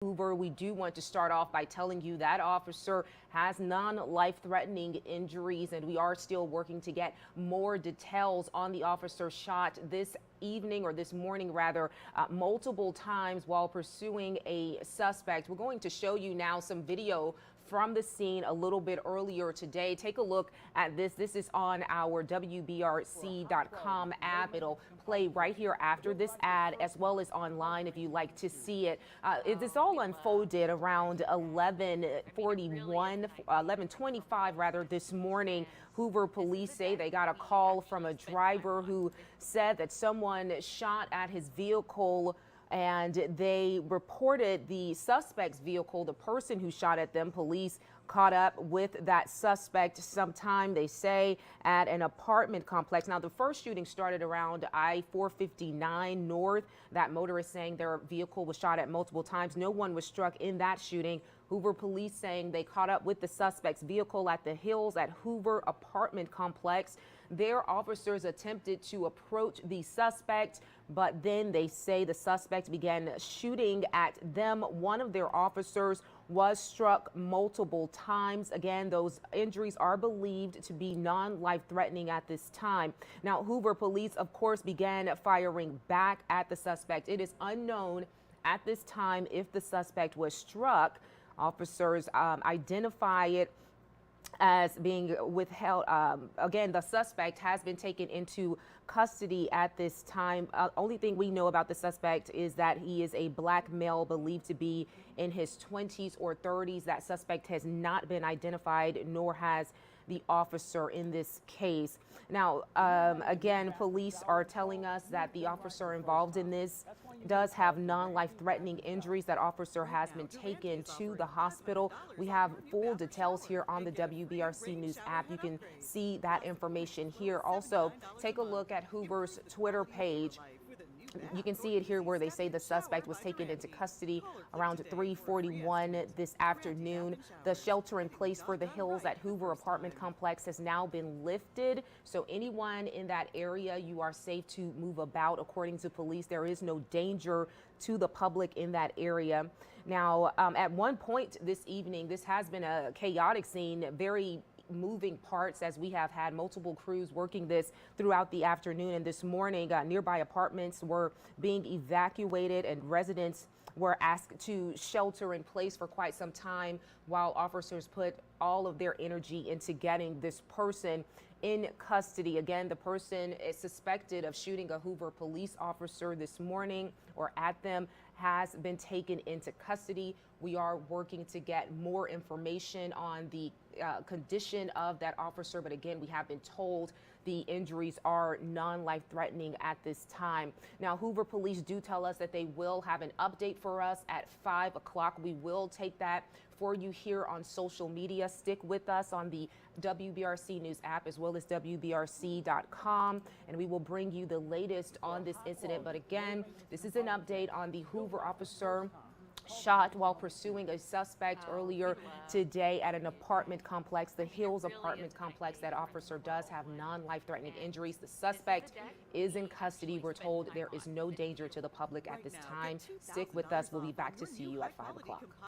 Hoover, we do want to start off by telling you that officer has non-life-threatening injuries, and we are still working to get more details on the officer shot this evening, or this morning rather, multiple times while pursuing a suspect. We're going to show you now some video from the scene a little bit earlier today. Take a look at this. This is on our WBRC.com app. It'll play right here after this ad, as well as online if you like to see it. This all unfolded around 11:25 rather this morning. Hoover police say they got a call from a driver who said that someone shot at his vehicle, and they reported the suspect's vehicle, the person who shot at them. Police caught up with that suspect sometime, they say, at an apartment complex. Now, the first shooting started around I-459 North. That motorist saying their vehicle was shot at multiple times. No one was struck in that shooting. Hoover police saying they caught up with the suspect's vehicle at the Hills at Hoover apartment complex. Their officers attempted to approach the suspect, but then they say the suspect began shooting at them. One of their officers was struck multiple times. Again, those injuries are believed to be non-life-threatening at this time. Now, Hoover police, of course, began firing back at the suspect. It is unknown at this time if the suspect was struck. Officers identify it as being withheld. Again, the suspect has been taken into custody at this time. Only thing we know about the suspect is that he is a black male believed to be in his 20s or 30s. That suspect has not been identified, nor has the officer in this case. Now, again, police are telling us that the officer involved in this does have non-life-threatening injuries. That officer has been taken to the hospital. We have full details here on the WBRC News app. You can see that information here. Also, take a look at Hoover's Twitter page. You can see it here where they say the suspect was taken into custody around 3:41 this afternoon. The shelter in place for the Hills at Hoover apartment complex has now been lifted. So anyone in that area, you are safe to move about. According to police, there is no danger to the public in that area. Now, at one point this evening, this has been a chaotic scene, very moving parts, as we have had multiple crews working this throughout the afternoon and this morning. Nearby apartments were being evacuated, and residents were asked to shelter in place for quite some time while officers put all of their energy into getting this person in custody. Again, the person is suspected of shooting a Hoover police officer this morning or at them has been taken into custody. We are working to get more information on the condition of that officer, but again, we have been told the injuries are non-life-threatening at this time. Now, Hoover police do tell us that they will have an update for us at 5 o'clock. We will take that for you here on social media. Stick with us on the WBRC News app as well as WBRC.com, and we will bring you the latest on this incident. But again, this is an update on the Hoover officer shot while pursuing a suspect earlier today at an apartment complex, the Hills apartment complex. That officer does have non-life-threatening injuries. The suspect is in custody. We're told there is no danger to the public at this time. Stick with us. We'll be back to see you at 5 o'clock.